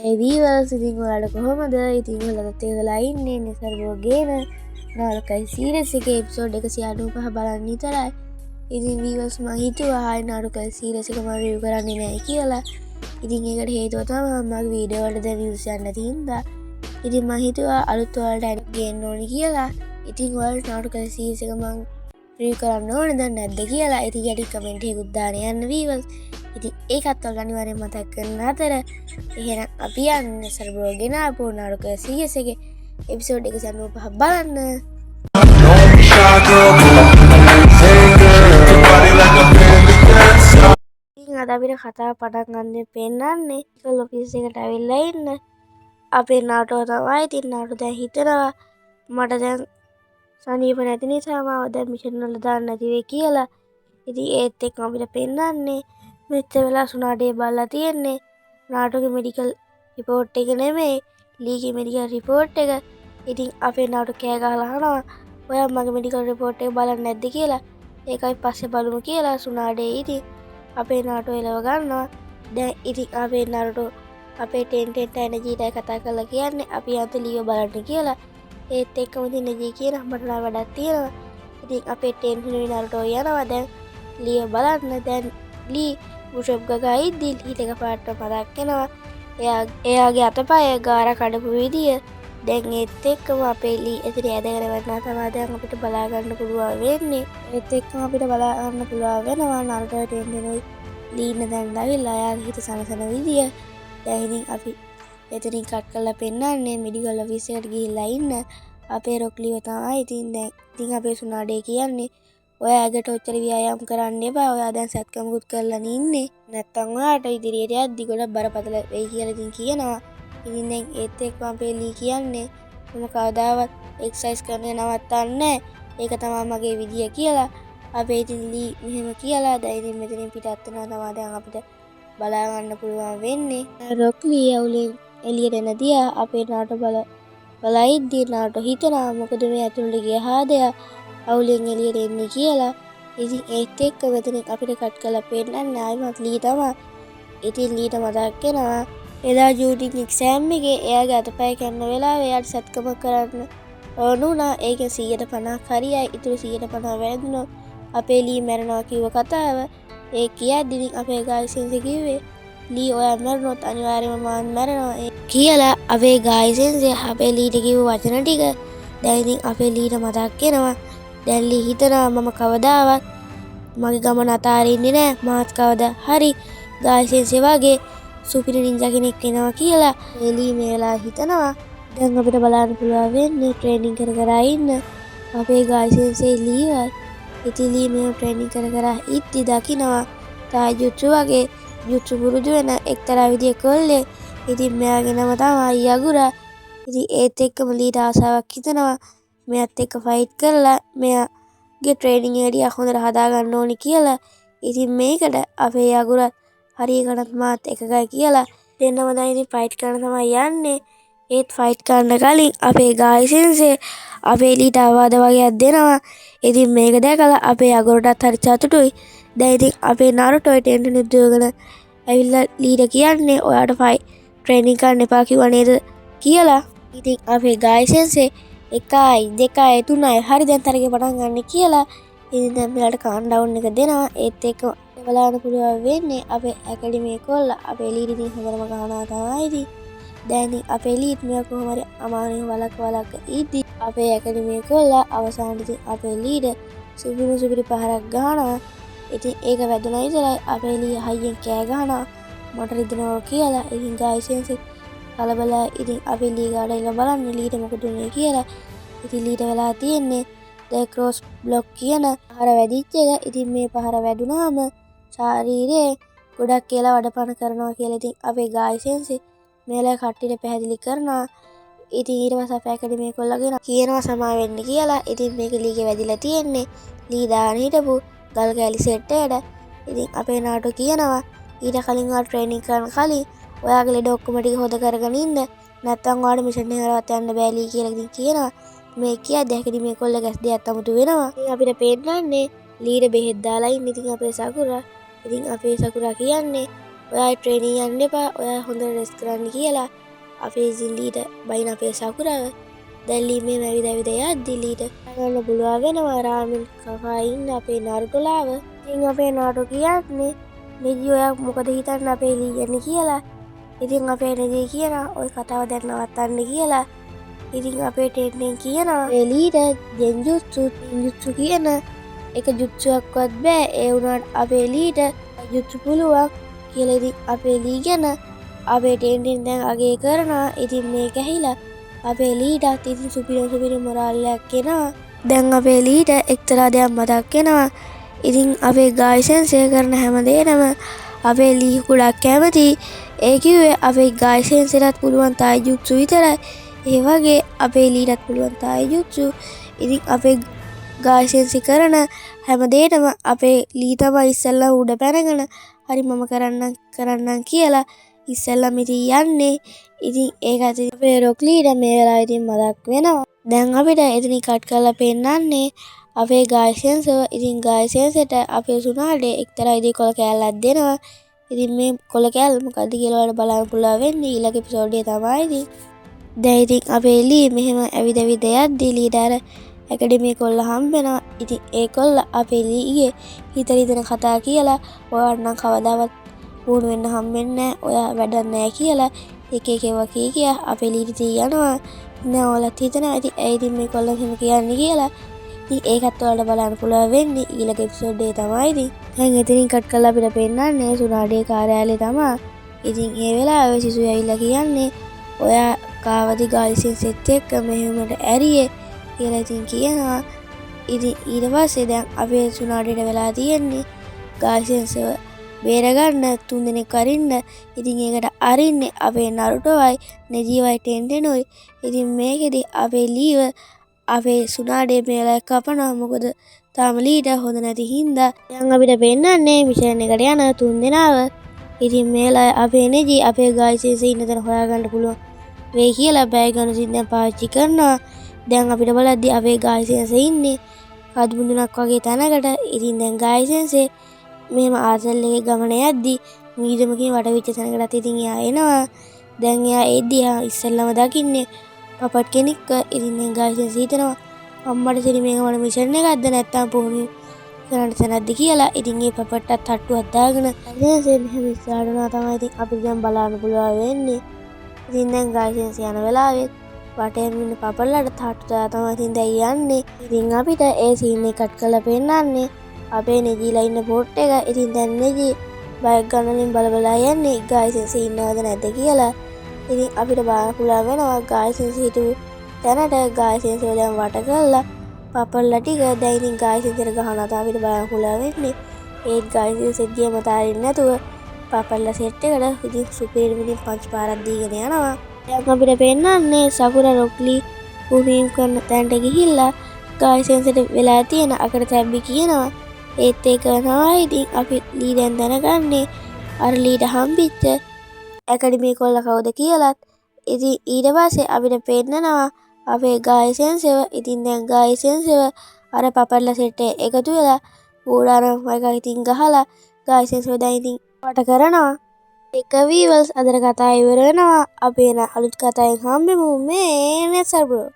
ඒ වීවර්ස් ඉතින් ඔයාලට කොහොමද? ඉතින් ඔයාලට වෙලා ඉන්නේ නිසර්ගෝ ගේන නාටකයි සීරීස් එකේ එපිසෝඩ් 195 බලන්න විතරයි. ඉතින් වීවර්ස් මම හිතුවා ආයෙ නාටකයි සීරීස් එක මම රිවිව් කරන්නේ නැහැ කියලා. ඉතින් ඒකට හේතුව තමයි මගේ වීඩියෝ වලට දැන් views යන්න නැති හින්දා. ඉතින් මම හිතුවා අලුත් ඔයාලට ඇඩ් ගේන්න ඕනි කියලා. ඉතින් ඔයාලට නාටකයි සීරීස් එක මම රිවිව් කරන්න ඕනේ දැන් නැද්ද කියලා. ඉතින් යටි කමෙන්ට් එකකුත් දාන්න යන්න වීවර්ස්. ඉතින් ඒකත් ඔයාලා අනිවාර්යෙන් මතක් කරන අතර එහෙනම් අපි යන්නේ සර්බෝ ගෙන ආපු නාටකය සීරීස් එකේ එපිසෝඩ් 195 බලන්න. ඉතින් අද අපිට කතාව පටන් ගන්න පෙන්නන්නේ ඉකල් ඔෆිස් එකට ඇවිල්ලා ඉන්න අපේ නාටෝ තමයි. ඉතින් නාටෝ දැන් හිතනවා මට දැන් සනීප නැති නිසා මාව දැන් මිෂන් වල දාන්න නැති වෙයි කියලා. ඉතින් ඒත් එක්ක අපිට පෙන්නන්නේ මෙච්චර වෙලා සුණාටේ බලලා තියෙන්නේ නාටෝගේ මෙඩිකල් රිපෝට් එක නෙමෙයි ලීගේ මෙඩිකල් රිපෝට් එක. ඉතින් අපේ නාටෝ කෑ ගහලා අහනවා ඔයා මගේ මෙඩිකල් රිපෝට් එක බලන්නේ නැද්ද කියලා. ඒකයි පස්සේ බලමු කියලා සුණාටේ. ඉතින් අපේ නාටෝ එලව ගන්නවා. දැන් ඉතින් අපේ නාටෝ අපේ ටෙන්ටෙන්ට එනර්ජීටයි කතා කරලා කියන්නේ අපි අත ලීව බලන්න කියලා. ඒත් එක්කම ඉතින් එනර්ජී කියන මට නම් වැඩක් තියෙනවා. ඉතින් අපේ ටෙන්ටෙන් නාටෝ යනවා දැන් ලීව බලන්න. දැන් ලී බුෂප් ගගා ඉද්දි ලීට එකපාරට මතක් වෙනවා එයාගේ අතපය ගාර කඩපු විදිය. දැන් ඒත් එක්කම අපේ ලී එතන ඇදගෙන වටනවා තමයි දැන් අපිට බලා ගන්න පුළුවන් වෙන්නේ. ඒත් එක්කම අපිට බලා ගන්න පුළුවන් වෙනවා නරුටෝ ටෙන්ටෙනුයි ලීන දැන් ඇවිල්ලා එයාගේ හිත සනසන විදිය. දැන් ඉතින් අපි එතනින් කට් කරලා පෙන්නන්නේ මෙඩිකල් ඔෆිස් එකට ගිහිල්ලා ඉන්න අපේ රොක්ලිව තමයි. ඉතින් අපේ සුණාඩේ කියන්නේ ඔයාට ඔච්චර ව්‍යායාම් කරන්න එපා. ඔයා දැන් සත්කමකුත් කරලා ඉන්නේ. නැත්තම් ඔයාට ඉදිරියට යද්දි ගොඩක් බරපතල වෙයි කියලා ඉතින් කියනවා. ඉතින් දැන් ඒත් එක්ක අපේ ලී කියන්නේ මම කවදාවත් එක්සර්සයිස් කරන්න නවත්තන්නේ නැහැ. ඒක තමයි මගේ විදිය කියලා. අපේ ඉතින් ලී මෙහෙම කියලා දැන් ඉතින් මෙතනින් පිටත් වෙනවා තමයි දැන් අපිට බලා ගන්න පුළුවන් වෙන්නේ. රොක්ලි අවුලෙන් එළියට එන දියා අපේ නාටෝ බලා ඉද්දි නාටෝ හිතනවා මොකද මේ ඇතුළට ගියාද අවුලෙන් එළියට එන්නේ කියලා. ඉතින් ඒත් එක්ක මෙතනින් අපිට කට් කරලා පෙන්නන්නේ ආයිමත් ලී තමයි. ඉතින් ලීට මතක් වෙනවා එදා ජූඩින් එක්සෑම් එකේ එයාගේ අතපය කැන්න වෙලාවේ එයාට සත්කම කරන්න ඕන වුණා. ඒකෙන් 150ක් හරියයි. ඉතුරු 150 වැරදුනොත් අපේ ලී මැරෙනවා කිව්ව කතාව. ඒ කියද්දි අපේ ගායිසෙන්සේ කිව්වේ ලී ඔයා මැරුණොත් අනිවාර්යයෙන්ම මම මැරෙනවා කියලා. අපේ ගායිසෙන්සේ අපේ ලීට කිව්ව වචන ටික දැන් ඉතින් අපේ ලීට මතක් වෙනවා. දැන් ලී හිතනවා මම කවදාවත් මගේ ගමන අතාරින්නේ නැහැ. මාත් කවදා හරි ගායිසෙන්සේ වගේ සුපිරි නින්ජා කෙනෙක් වෙනවා කියලා. ලී මේ වෙලාව හිතනවා. දැන් අපිට බලන්න පුළුවන් වෙන්නේ ට්‍රේනින් කර ඉන්න අපේ ගායිසෙන්සේ ලීවත්. ඉතින් ලී මේ ට්‍රේනින් කර ඉද්දි දකිනවා තාජුත්සු වගේ ජුත්සු පුරුදු වෙන එක්තරා විදිය කොල්ලෙක්. ඉතින් මෙයාගේ නම තමයි යගුරා. ඉතින් ඒත් එක්කම ලීට ආසාවක් හිතෙනවා මෙයාත් එක්ක ෆයිට් කරලා මෙයාගේ ට්‍රේනින් ඒරියා හොඳට හදා ගන්න ඕනි කියලා. ඉතින් මේකට අපේ යගුරත් හරියකටත් මාත් එකගයි කියලා දෙන්නම දැන් ඉතින් ෆයිට් කරන්න තමයි යන්නේ. ඒත් ෆයිට් කරන්න කලින් අපේ ගායිසෙන්සේ අපේ ලීට අවවාද වගේක් දෙනවා. ඉතින් මේක දැකලා අපේ යගුරටත් හරි සතුටුයි. දැන් ඉතින් අපේ නාරුටෝ ටෙන්ටෙන් උද්‍යෝගන ඇවිල්ලා ලීට කියන්නේ ඔයාට ෆයිට් ට්‍රේනින් කරන්න එපා කිව්වා නේද කියලා. ඉතින් අපේ ගායිසෙන්සේ 1 2 3 හරි දැන් තරගේ පටන් ගන්න කියලා. ඉතින් දැන් මෙයාට කවුන්ට්ඩවුන් එක දෙනවා. ඒත් එක්ක බලන්න පුළුවන් වෙන්නේ අපේ ඇකඩමි කොල්ලා අපේ ලීට ඉතින් හොඳටම ගහනවා තමයි. ඉතින් දැන් අපේ ලීත් මෙයා කොහොම හරි අමාරුවෙන් වලක් ඉද්දි අපේ ඇකඩමි කොල්ලා අවසානයේ ඉතින් අපේ ලීට සුපිරි පහරක් ගහනවා. ඉතින් ඒක වැදුනා ඉතලයි අපේ ලී හයියෙන් කෑ ගහනවා මට රිදෙනවා කියලා. ඉතින් ගායිසෙන්සේ කලබලයි. ඉතින් අපේ ලී ගාඩ ඉල බලන්න ලීට මොකද උනේ කියලා. ඉතින් ලීට වෙලා තියෙන්නේ ද ක්‍රොස් බ්ලොක් කියන පහර වැදිච්ච එක. ඉතින් මේ පහර වැදුනාම ශාරීරියේ ගොඩක් කියලා වඩපණ කරනවා කියලා ඉතින් අපේ ගායිසෙන්සේ මේලා කට්ටියට පැහැදිලි කරනවා. ඉතින් ඊට පස්සේ අපේ ඇකඩමි කොල්ලගෙන කියනවා සමා වෙන්න කියලා. ඉතින් මේක ලීගේ වැදිලා තියෙන්නේ ලී දාන හිටපු ගල් කැලි සෙට් එකට. ඉතින් අපේ නාටෝ කියනවා ඊට කලින් ඔයා ට්‍රේනින් කරන කලින් ඔයාගේ ලෙඩ ඔක්කොම ටික හොද කරගෙන ඉන්න. නැත්තම් ඔයාලට මිෂන් එකකට යන්න බෑ ලී කියලා ඉතින් කියනවා. මේ කියද්දි ඇකඩමි කොල්ල ගැස් දෙයක් අමුතු වෙනවා. ඉතින් අපිට පේන්නන්නේ ලීට බෙහෙත් දාලා ඉන්න ඉතින් අපේ සකුරා. ඉතින් අපේ සකුරා කියන්නේ ඔයා ට්‍රේනින් යන්න එපා. ඔයා හොඳට රෙස්ට් කරන්න කියලා අපේ ඉතින් ලීඩර් බයින අපේ සකුරාව. දැන් ලී මේ ඇවිද යද්දි ලීඩර් ගන්න පුළුවන් වෙනවා රාමෙන් කකා ඉන්න අපේ නාරුටෝලාව. ඉතින් අපේ නාරුටෝ කියන්නේ නිදි ඔයා මොකද හිතන්නේ අපේ ලී යන්නේ කියලා. ඉතින් අපේ නිදි කියනවා ඔය කතාව දැන් නවත්තන්න කියලා. ඉතින් අපේ ටෙන්ටෙන් කියනවා ඒ ලීඩර් ජෙන්ජුත්සු කියන එක ජුත්සුවක්වත් බෑ. ඒ වුණාට අපේ ලීඩර් ජුත්සු පුළුවන් කියලා ඉතින් අපේ ලී ගැන අපේ ටෙන්ටෙන් දැන් අගේ කරනවා. ඉතින් මේක ඇහිලා අපේ ලීඩර්ත් ඉතින් සුපිරි මොරාලයක් කෙනවා. දැන් අපේ ලීඩර් එක්තරා දෙයක් මතක් වෙනවා. ඉතින් අපේ ගායිසෙන්සේ කරන හැමදේටම අපේ ලී ගොඩක් කැමති. ඒ කිව්වේ අපේ ගායිසෙන්සේටත් පුළුවන් තායිජුත්සු විතරයි. ඒ වගේ අපේ ලීටත් පුළුවන් තායිජුත්සු. ඉතින් අපේ ගායිසෙන්සි කරන හැමදේටම අපේ ලී තමයි ඉස්සෙල්ලා උඩ පැනගෙන හරි මම කරන්නම් කියලා ඉස්සෙල්ලාම ඉතින් යන්නේ. ඉතින් ඒකත් අපේ රොක් ලීඩර් මේ වෙලාවේ ඉතින් මතක් වෙනවා. දැන් අපිට එතනින් කට් කරලා පෙන්නන්නේ අපේ ගායිසෙන්සව. ඉතින් ගායිසෙන්සට අපේ සුනාඩේ එක්තරා ඉදී කොල කෑල්ලක් දෙනවා. ඉතින් මේ කොල කෑල්ල මොකද්ද කියලා ඔයාලට බලන්න පුළුවන් වෙන්නේ ඊළඟ එපිසෝඩේ තමයි ඉතින්. දැන් ඉතින් අපේ ලී මෙහෙම ඇවිද යද්දි ලීඩර් ඇකඩමි කොල්ල හම්බෙනවා. ඉතින් ඒ කොල්ල අපේ ලීගේ හිතන කතා කියලා ඔයාලට නම් කවදාවත් වුණ වෙන්න හම්බෙන්නේ නැහැ. ඔයා වැඩක් නැහැ කියලා එක කිය අපේ ලීට යනවා. දැන් ඔයාලත් හිතනවා ඉතින් ඇයි ඉතින් මේ කොල්ල එහෙම කියන්නේ කියලා. ඉතින් ඒකත් ඔයාලට බලන්න පුළුවන් වෙන්නේ ඊළඟ එපිසෝඩේ තමයි ඉතින්. දැන් එතනින් කට් කරලා අපිට පෙන්නන්නේ සුනාඩේ කාර්යාලේ තමයි. ඉතින් ඒ වෙලාවේ සිසු ඇවිල්ලා කියන්නේ ඔයා කාවදි ගායිසෙන්සෙත් එක්ක මෙහෙමට ඇරියේ කියලා ඉතින් කියනවා. ඉතින් ඊට පස්සේ දැන් අපේ සුනාඩේට වෙලා තියෙන්නේ ගායිසෙන්සව බේරගන්න 3 දෙනෙක් අරින්න. ඉතින් ඒකට අරින්නේ අපේ නරුටෝවයි නෙජීවයි ටෙන්ටෙනුයි. ඉතින් මේකෙදි අපේ ලීව අපේ සුනාඩේ මේලා කපනවා. මොකද තාම ලීඩර් හොඳ නැති හින්දා. දැන් අපිට පෙන්නන්නේ මිෂන් එකට යන 3 දෙනාව. ඉතින් මේලා අපේ නෙජී අපේ ගායිසෙන්සේ ඉන්න තැන හොයාගන්න පුළුවන් වෙයි කියලා බෑග් ගන්න දැන් පාවිච්චි කරනවා. දැන් අපිට බලද්දි අපේ ගායිසෙන්සේ ඉන්නේ කඩුමුදුනක් වගේ තැනකට. ඉතින් දැන් ගායිසෙන්සේ මෙහෙම ආසල් එකේ ගමන යද්දි මීදමකින් වටවිච්ච තැනකටත් ඉතින් එයා එනවා. දැන් එයා එද්දි ඉස්සෙල්ලම දකින්නේ පපට් කෙනෙක්ව. ඉතින් දැන් ගායිසෙන්සේ හිතනවා අම්මට සරි මේක මට මිෂන් එකක්ද නැත්තම් පුහුණු කරන්න තැනක්ද කියලා. ඉතින් ඒ පපට්ටත් තට්ටුවක් දාගෙන ගායිසෙන්සේ මෙහෙම ඉස්සරහටනවා තමයි ඉතින් අපිට දැන් බලන්න පුළුවන් වෙන්නේ. ඉතින් දැන් ගායිසෙන්සේ යන වෙලාවෙත් වටේම ඉන්න පපල්ලට තට්ටු දාලා තමයි ඉතින් දැන් යන්නේ. ඉතින් අපිට ඒ සීන් එක කට් කරලා පෙන්නන්නේ අපේ නෙජීලා ඉන්න පොට් එක. ඉතින් දැන් නෙජී බයික් ගන්නලින් බල යන්නේ ගායිසෙන්සේ ඉන්නවද නැද්ද කියලා. ඉතින් අපිට බලන්න පුළුවන් වෙනවා ගායිසෙන්සේ හිටපු තැනට ගායිසෙන්සේ දැන් වට කරලා පපල්ලා ටික දැන් ඉතින් ගායිසෙන්සේට ගහනවා තමයි අපිට බලන්න පුළුවන් වෙන්නේ. ඒත් ගායිසෙන්සේ ගියම තාරින්න නැතුව පපල්ලා සෙට් එකට ඉතින් සුපිරි විදිහින් පංච් පාරක් දීගෙන යනවා. දැන් අපිට පෙන්නන්නේ සකුරා රොක්ලි පුහුණු කරන තැනට ගිහිල්ලා ගායිසෙන්සේට වෙලා තියෙන අකට තැබ්බි කියනවා. ඒත් ඒක තමයි ඉතින් අපි ලී දැන් දැනගන්නේ අර ලීට හම්බෙච්ච ඇකඩමි කොල්ල කවුද කියලාත්. ඉතින් ඊට පස්සේ අපිට පෙන්නනවා අපේ ගායිසෙන්සව. ඉතින් දැන් ගායිසෙන්සව අර පපල්ලා සෙට් එකතු වෙලා කූඩාරම් එක ඉතින් ගහලා ගායිසෙන්සව දැන් ඉතින් වට කරනවා. එක වීවල්ස් අදට කතා ඉවර වෙනවා. අපේ අලුත් කතාවෙන් හම්බෙමු මේ නෙසර් බ්‍රෝ.